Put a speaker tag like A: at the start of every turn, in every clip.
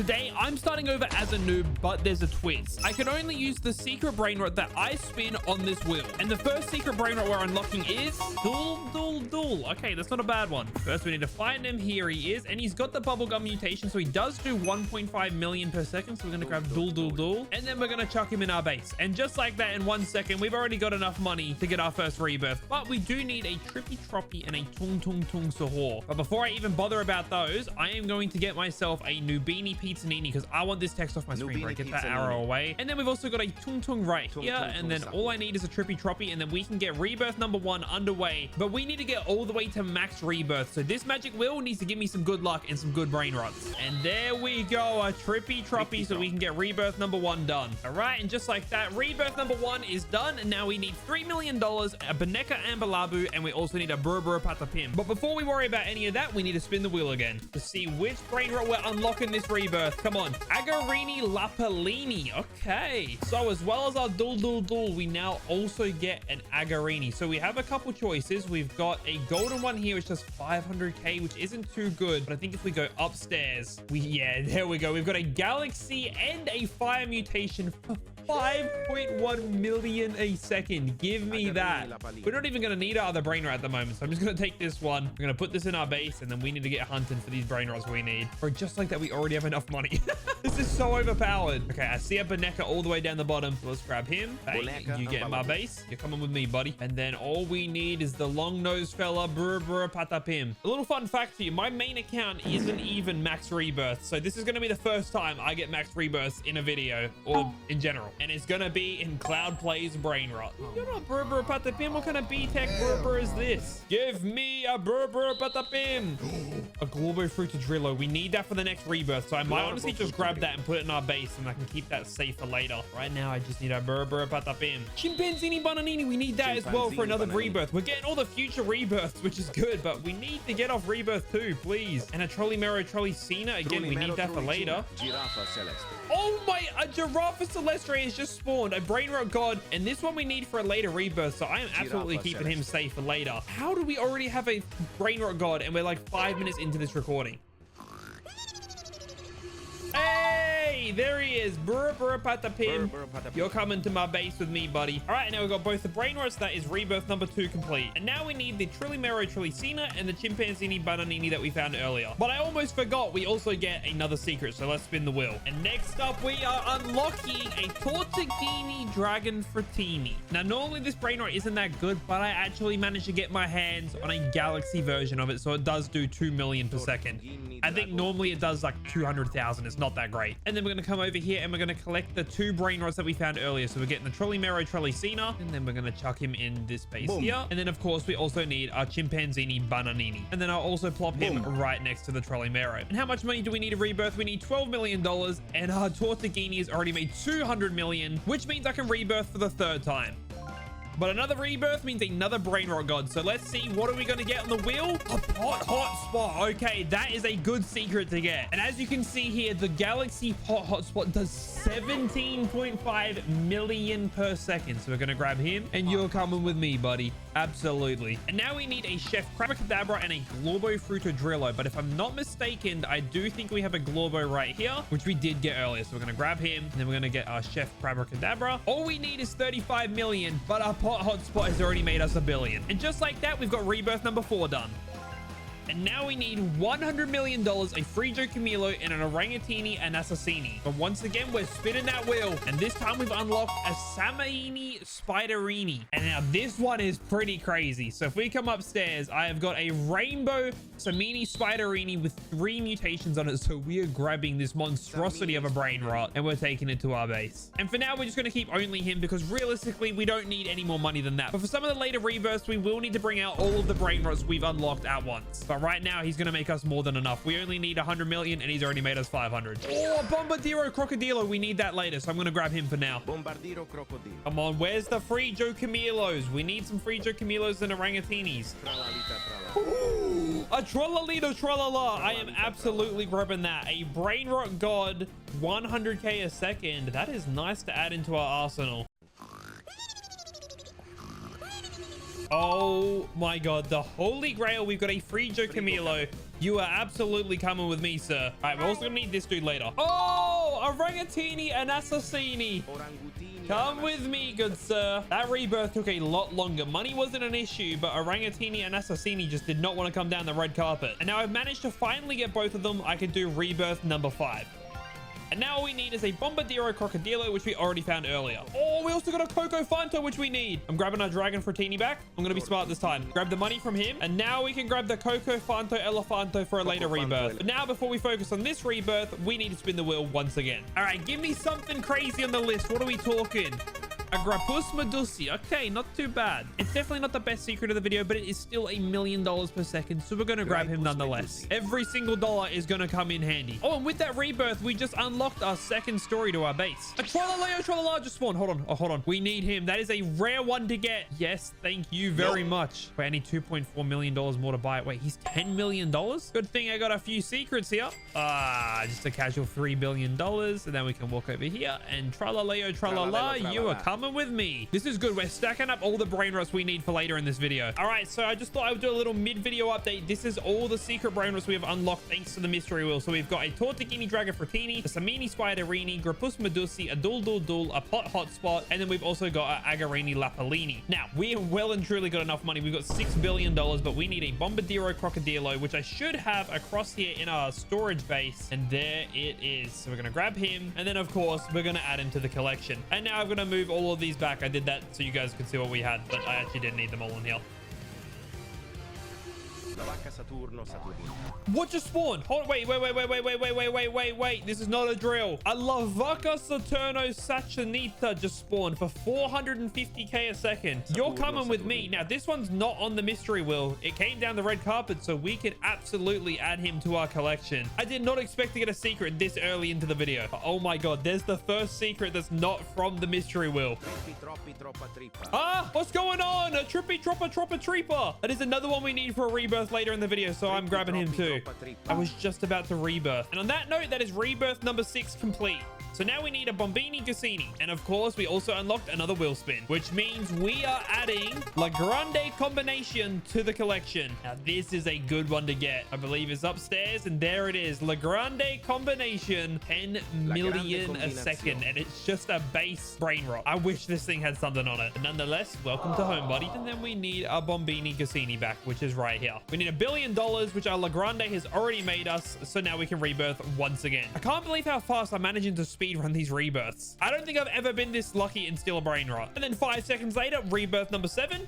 A: today I'm starting over as a noob, but there's a twist. I can only use the secret Brainrot that I spin on this wheel. And the first secret Brainrot we're unlocking is Duel. Okay, that's not a bad one. First, we need to find him. Here he is. And he's got the bubblegum mutation, so he does do 1.5 million per second. So we're going to grab Duel. And then we're going to chuck him in our base. And just like that, in 1 second, we've already got enough money to get our first rebirth. But we do need a Trippy Troppy and a Tung Sahur. But before I even bother about those, I am going to get myself a Nubini Pizzanini because I want this text off my screen. Right? Get that arrow away. And then we've also got a Tung right here. And then all I need is a Trippy Troppy. And then we can get rebirth number 1 underway. But we need to get all the way to max rebirth. So this magic wheel needs to give me some good luck and some good brain rots. And there we go. A Trippy Troppy so we can get rebirth number 1 done. All right. And just like that, rebirth number 1 is done. And now we need $3 million, a Baneka Ambalabu, and we also need a Burbura Patapim. But before we worry about any of that, we need to spin the wheel again to see which brain rot we're unlocking this rebirth. Come on. Agarini Lapalini. Okay. So as well as our Duel, we now also get an Agarini. So we have a couple choices. We've got a golden one here, which does 500k, which isn't too good. But I think if we go upstairs, yeah, there we go. We've got a galaxy and a fire mutation for 5.1 million a second. Give me that. We're not even going to need our other brain rot at the moment. So I'm just going to take this one. We're going to put this in our base, and then we need to get hunting for these brain rots we need. Or just like that, we already have enough money. This is so overpowered. Okay, I see a Baneka all the way down the bottom. So let's grab him. Hey, you get in my base. You're coming with me, buddy. And then all we need is the long-nosed fella, Burbura Patapim. A little fun fact for you. My main account isn't even max rebirth. So this is going to be the first time I get max rebirths in a video or in general. And it's going to be in Cloud Plays Brainrot. You're not Burbura Patapim. What kind of B-Tech Burbura is this? Give me a Burbura Patapim. A Globo Frutadrillo. We need that for the next rebirth. So I might honestly just grab that and put it in our base, and I can keep that safe for later. Right now, I just need a Burbura Patapim. Chimpanzini Bananini. We need that as well for another rebirth. We're getting all the future rebirths, which is good, but we need to get off rebirth too, please. And a Trollimero Trollicina. Again, we need that for later. Oh my, a Giraffa Celestre has just spawned, a Brainrot God, and this one we need for a later rebirth, so I am absolutely keeping him safe for later. How do we already have a Brainrot God and we're like 5 minutes into this recording? Hey, there he is. Burbura Patapim. You're coming to my base with me, buddy. All right, now we've got both the brain rots. That is rebirth number 2 complete. And now we need the Trillimero Trillicina and the Chimpanzini Bananini that we found earlier. But I almost forgot we also get another secret, so let's spin the wheel. And next up, we are unlocking a Tortughini Dragon Frattini. Now, normally this brain rot isn't that good, but I actually managed to get my hands on a galaxy version of it, so it does do 2 million per second. I think normally it does like 200,000. It's not that great. And then we're going to come over here and we're going to collect the 2 brain rots that we found earlier. So we're getting the Trollimero Trollicina, and then we're going to chuck him in this base here. And then of course we also need our Chimpanzini Bananini, and then I'll also plop him right next to the Trollimero. And how much money do we need to rebirth? We need $12 million, and our Tortughini has already made 200 million, which means I can rebirth for the 3rd time. But another rebirth means another brain rot god. So let's see, what are we going to get on the wheel? A pot hotspot. Okay, that is a good secret to get. And as you can see here, the galaxy pot hotspot does 17.5 million per second. So we're going to grab him, and you're coming with me, buddy. Absolutely. And now we need a Chef Crabacadabra and a Globo Frutadrillo. But if I'm not mistaken, I do think we have a Globo right here, which we did get earlier. So we're going to grab him, and then we're going to get our Chef Crabacadabra. All we need is 35 million, but our pot hotspot has already made us $1 billion. And just like that, we've got rebirth number 4 done. And now we need $100 million, a Frijo Camilo, and an Orangatini and Assassini. But once again, we're spinning that wheel. And this time we've unlocked a Samaini Spiderini. And now this one is pretty crazy. So if we come upstairs, I have got a rainbow Samini Spiderini with 3 mutations on it. So we are grabbing this monstrosity of a brain rot, and we're taking it to our base. And for now, we're just going to keep only him because realistically, we don't need any more money than that. But for some of the later rebirths, we will need to bring out all of the brain rots we've unlocked at once. But right now, he's going to make us more than enough. We only need 100 million, and he's already made us 500. Oh, Bombardiro Crocodilo. We need that later, so I'm going to grab him for now.
B: Bombardiro Crocodilo.
A: Come on, where's the free Joe Camilos? We need some free Joe Camilos and Orangatinis. Ooh, a Trollalito Trollala. I am absolutely grabbing that. A Brain Rot God, 100k a second. That is nice to add into our arsenal. Oh my god, the holy grail. We've got a free Joe Camilo You are absolutely coming with me, sir. All right, we're also gonna need this dude later. Oh, Orangatini and Assassini. Come with me, good sir. That rebirth took a lot longer. Money wasn't an issue, but Orangatini and Assassini just did not want to come down the red carpet. And now I've managed to finally get both of them. I can do rebirth number 5. And now all we need is a Bombardiro Crocodilo, which we already found earlier. Oh, we also got a Coco Fanto, which we need. I'm grabbing our Dragon Fratini back. I'm going to be smart this time. Grab the money from him. And now we can grab the Coco Fanto Elefanto for a later rebirth. But now, before we focus on this rebirth, we need to spin the wheel once again. All right, give me something crazy on the list. What are we talking? A Grappus Medusi. Okay, not too bad. It's definitely not the best secret of the video, but it is still $1 million per second. So we're going to grab him nonetheless. Every single dollar is going to come in handy. Oh, and with that rebirth, we just unlocked our second story to our base. A Trollaleo just spawned. Hold on. Oh, hold on. We need him. That is a rare one to get. Yes, thank you very much. Wait, I need $2.4 million more to buy it. Wait, he's $10 million? Good thing I got a few secrets here. Just a casual $3 billion. And then we can walk over here and Trollaleo, Tralala, you are coming with me. This is good. We're stacking up all the brain rots we need for later in this video. All right, so I just thought I would do a little mid-video update. This is all the secret brain rots we have unlocked thanks to the mystery wheel. So we've got a Tortagini Dragon Fratini, a Samini Spiderini, Grappus Medusi, a Dul, a Pot Hotspot, and then we've also got an Agarini Lapalini. Now, we have well and truly got enough money. We've got $6 billion, but we need a Bombardiro Crocodilo, which I should have across here in our storage base. And there it is. So we're going to grab him. And then, of course, we're going to add him to the collection. And now I'm going to move all of these back. I did that so you guys could see what we had, but I actually didn't need them all in here. What just spawned? Hold, wait. This is not a drill. A Lavaca Saturno Sachanita just spawned for 450k a second. You're coming with me. Now, this one's not on the mystery wheel. It came down the red carpet, so we can absolutely add him to our collection. I did not expect to get a secret this early into the video. But oh my god, there's the first secret that's not from the mystery wheel. What's going on? A Trippy Troppa Treepa. That is another one we need for a rebirth later in the video, so I'm grabbing him too. I was just about to rebirth. And on that note, that is rebirth number 6 complete. So now we need a Bombini Gosini. And of course, we also unlocked another wheel spin, which means we are adding La Grande Combination to the collection. Now, this is a good one to get. I believe it's upstairs, and there it is. La Grande Combination, 10 million a second. And it's just a base brain rot. I wish this thing had something on it. But nonetheless, welcome to home, buddy. And then we need our Bombini Gosini back, which is right here. We need $1 billion, which our La Grande has already made us. So now we can rebirth once again. I can't believe how fast I'm managing to speed run these rebirths. I don't think I've ever been this lucky and still a brain rot. And then 5 seconds later, rebirth number 7.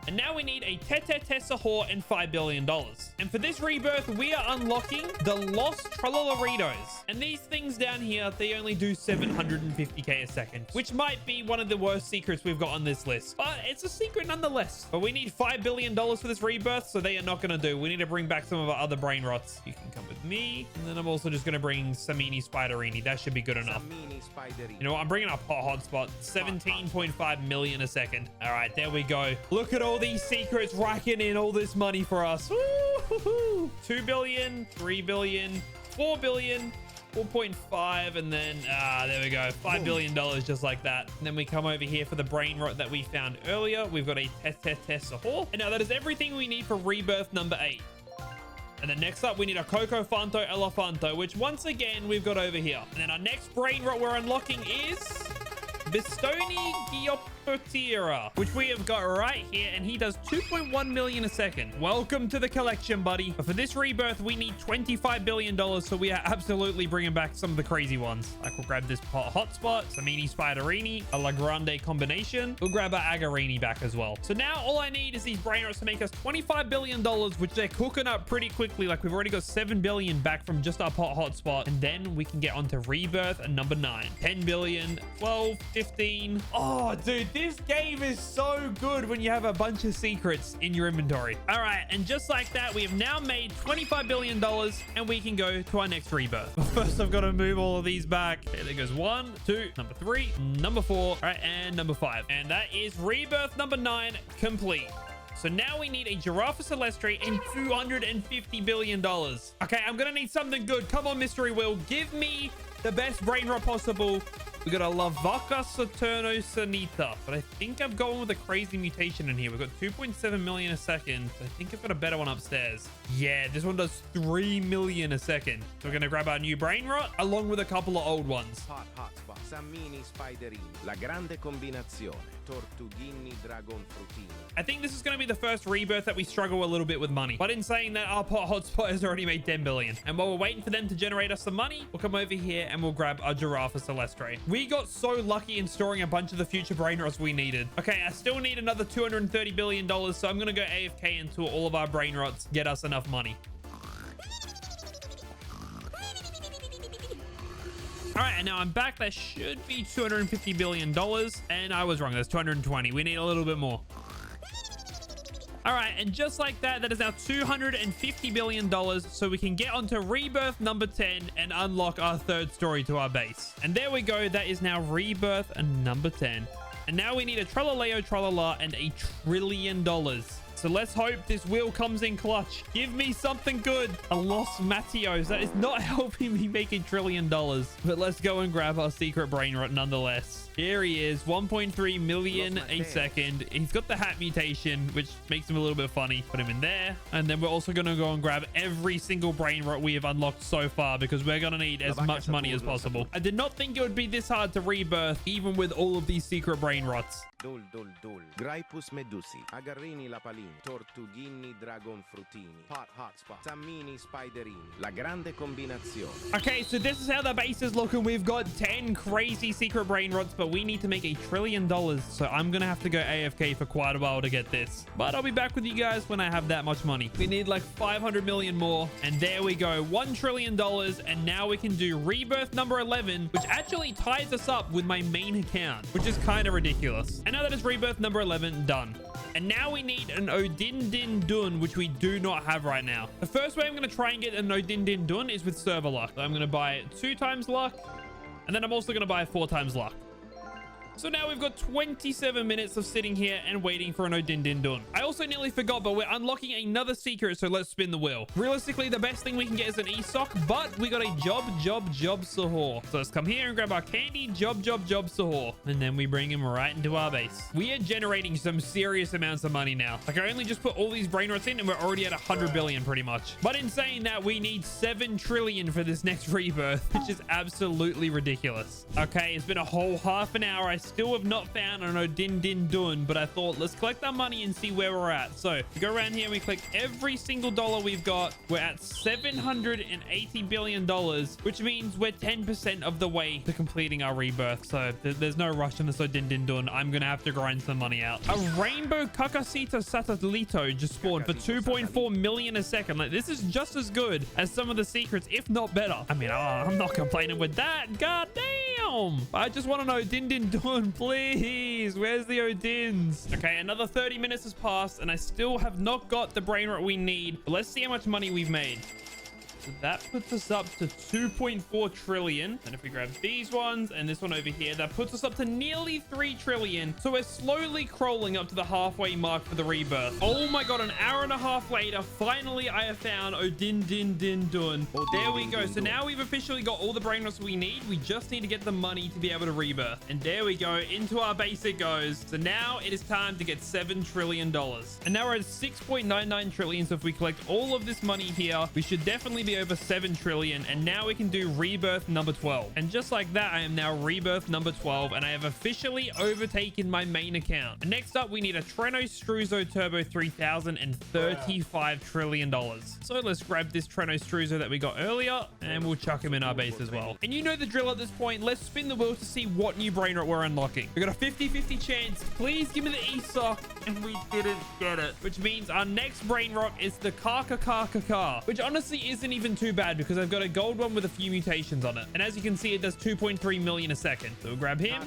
A: And now we need a Tete Tessahor and $5 billion. And for this rebirth, we are unlocking the Lost Trollalaritos. And these things down here, they only do 750k a second, which might be one of the worst secrets we've got on this list. But it's a secret nonetheless. But we need $5 billion for this rebirth, so they are not going to do. We need to bring back some of our other brain rots. You can come with me. And then I'm also just going to bring Samini Spiderini. That should be good enough. You know what? I'm bringing up Pot Hotspot. 17.5 million a second. All right, there we go. Look at all these secrets racking in all this money for us. Woo-hoo-hoo. 2 billion, 3 billion, 4 billion, 4.5, and then there we go, $5 billion just like that. And then we come over here for the brain rot that we found earlier. We've got a Tessahor. And now that is everything we need for rebirth number 8. And then next up, we need a Coco Fanto Elefanto, which once again, we've got over here. And then our next brain rot we're unlocking is Bistoni Giopotira, which we have got right here, and he does 2.1 million a second. Welcome to the collection, buddy. But for this rebirth, we need $25 billion, so we are absolutely bringing back some of the crazy ones. Like, we'll grab this Pot Hotspot, Samini Spiderini, a La Grande Combination. We'll grab our Agarini back as well. So now all I need is these brain rots to make us $25 billion, which they're cooking up pretty quickly. Like, we've already got 7 billion back from just our Pot Hotspot, and then we can get onto rebirth number 9. 10 billion, 12, 15. Oh, dude, this game is so good when you have a bunch of secrets in your inventory. All right, and just like that, we have now made $25 billion, and we can go to our next rebirth. But first, I've got to move all of these back. Okay, there goes 1, 2, number 3, number 4, all right, and number 5. And that is rebirth number 9 complete. So now we need a Giraffe Celestre and $250 billion. Okay, I'm going to need something good. Come on, mystery wheel. Give me the best brain rot possible. We got a La Vaca Saturno Sanita, but I think I've gone with a crazy mutation in here. We've got 2.7 million a second. I think I've got a better one upstairs. Yeah, this one does 3 million a second. So we're gonna grab our new Brainrot along with a couple of old ones.
B: Hot spot. Sammini spiderini. La grande combinazione. Tortughini dragon frutini.
A: I think this is going to be the first rebirth that we struggle a little bit with money. But in saying that, our pot hotspot has already made 10 billion. And while we're waiting for them to generate us some money, we'll come over here and we'll grab a Giraffe Celestre. We got so lucky in storing a bunch of the future Brainrots we needed. Okay, I still need another $230 billion. So I'm going to go AFK until all of our Brainrots get us enough money. All right, and now I'm back. That should be $250 billion. And I was wrong. That's 220. We need a little bit more. All right, and just like that, that is now $250 billion. So we can get onto rebirth number 10 and unlock our third story to our base. And there we go. That is now rebirth number 10. And now we need a Tralaleo Tralala and $1 trillion. So let's hope this wheel comes in clutch. Give me something good. A Los Matios. That is not helping me make $1 trillion. But let's go and grab our secret Brainrot nonetheless. Here he is, 1.3 million a second. He's got the hat mutation, which makes him a little bit funny. Put him in there. And then we're also going to go and grab every single Brainrot we have unlocked so far because we're going to need as much money as possible. I did not think it would be this hard to rebirth, even with all of these secret Brainrots.
B: Dul. Graipus medusi. Agarrini lapalini. Tortughini dragon frutini. Hot spot. Sammini spiderini. La grande combinazione.
A: Okay, so this is how the base is looking. We've got 10 crazy secret Brainrots, but we need to make $1 trillion. So I'm gonna have to go AFK for quite a while to get this. But I'll be back with you guys when I have that much money. We need like 500 million more. And there we go, $1 trillion. And now we can do rebirth number 11, which actually ties us up with my main account, which is kind of ridiculous. And now that is rebirth number 11 done. And now we need an Odin Din Dun, which we do not have right now. The first way I'm going to try and get an Odin Din Dun is with server luck. So I'm going to buy 2 times luck. And then I'm also going to buy 4 times luck. So now we've got 27 minutes of sitting here and waiting for an Odin Din Dun. I also nearly forgot, but we're unlocking another secret, so let's spin the wheel. Realistically, the best thing we can get is an ESOC, but we got a Job Sahur. So let's come here and grab our candy, Job Sahur. And then we bring him right into our base. We are generating some serious amounts of money now. Like, I only just put all these Brainrots in and we're already at 100 billion pretty much. But in saying that, we need 7 trillion for this next rebirth, which is absolutely ridiculous. Okay, it's been a whole half an hour. I still have not found an Odin Din Dun, but I thought let's collect our money and see where we're at. So we go around here and we click every single dollar we've got. We're at $780 billion, which means we're 10% of the way to completing our rebirth. So there's no rush on this Odin Din Dun. I'm gonna have to grind some money out. A rainbow Cacasita Satellito just spawned for 2.4 million a second. Like, this is just as good as some of the secrets, if not better. I mean, I'm not complaining with that. God damn. I just want to know Odin Din Dun, please. Where's the Odins? Okay, another 30 minutes has passed and I still have not got the Brainrot we need. But let's see how much money we've made. So that puts us up to 2.4 trillion. And if we grab these ones and this one over here, that puts us up to nearly 3 trillion. So we're slowly crawling up to the halfway mark for the rebirth. Oh my God, an hour and a half later, finally I have found Odin Din Din Dun. There we go. So now we've officially got all the Brainrots we need. We just need to get the money to be able to rebirth. And there we go. Into our base it goes. So now it is time to get $7 trillion. And now we're at 6.99 trillion. So if we collect all of this money here, we should definitely be over 7 trillion. And now we can do rebirth number 12. And just like that, I am now rebirth number 12 and I have officially overtaken my main account. And next up, we need a Treno Struzo Turbo 3000 and $35 trillion. So let's grab this Treno Struzo that we got earlier and we'll chuck him in our base as well. And you know the drill at this point. Let's spin the wheel to see what new Brainrot we're unlocking. We got a 50-50 chance. Please give me the ESOC. And we didn't get it, which means our next Brainrot is the Car, which honestly isn't even too bad because I've got a gold one with a few mutations on it. And as you can see, it does 2.3 million a second. So we'll grab him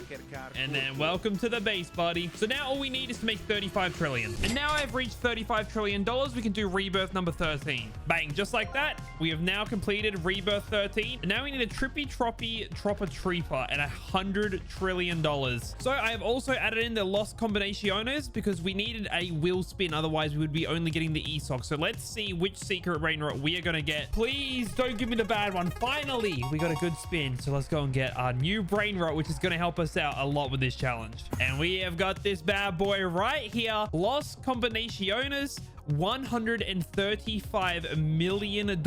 A: and then welcome to the base, buddy. So now all we need is to make 35 trillion. And now I've reached $35 trillion. We can do rebirth number 13. Bang, just like that. We have now completed rebirth 13. And now we need a Trippy Troppy Tropper Treeper at $100 trillion. So I have also added in the Los Combinaciones because we needed a wheel spin. Otherwise, we would be only getting the ESOC. So let's see which secret Brainrot we are going to get. Please Please don't give me the bad one. Finally, we got a good spin. So let's go and get our new Brainrot, which is going to help us out a lot with this challenge. And we have got this bad boy right here. Los Combinaciones. $135 million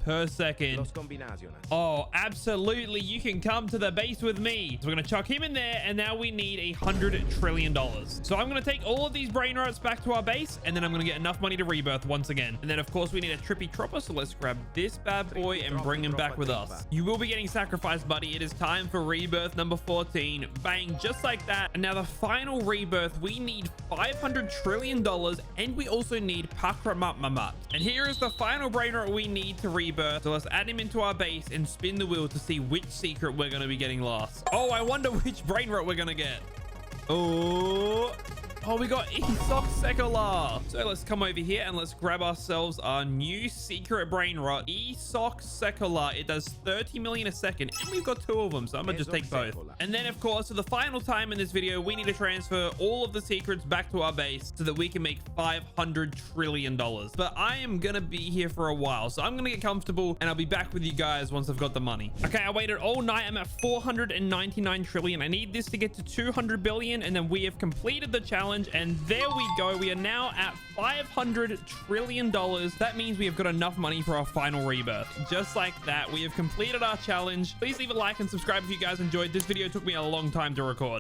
A: per second.
B: Los combinaciones.
A: Oh, absolutely. You can come to the base with me. So we're going to chuck him in there. And now we need $100 trillion. So I'm going to take all of these brain rots back to our base. And then I'm going to get enough money to rebirth once again. And then, of course, we need a trippy tropper. So let's grab this bad boy and bring him back with us. You will be getting sacrificed, buddy. It is time for rebirth number 14. Bang, just like that. And now the final rebirth, we need $500 trillion. And we also need Pakramamat. And here is the final brainer we need to rebirth. So let's add him into our base and spin the wheel to see which secret we're going to be getting last. Oh, I wonder which brain rot we're going to get. Oh, we got Isoc Secular. So let's come over here and let's grab ourselves our new secret brain rot, Isoc Secular. It does 30 million a second, and we've got 2 of them, so I'm gonna just take both. And then, of course, for the final time in this video, we need to transfer all of the secrets back to our base so that we can make $500 trillion. But I am gonna be here for a while, so I'm gonna get comfortable, and I'll be back with you guys once I've got the money. Okay, I waited all night. I'm at 499 trillion. I need this to get to 200 billion, and then we have completed the challenge. And there we go. We are now at $500 trillion. That means we have got enough money for our final rebirth. Just like that, we have completed our challenge. Please leave a like and subscribe if you guys enjoyed. This video took me a long time to record.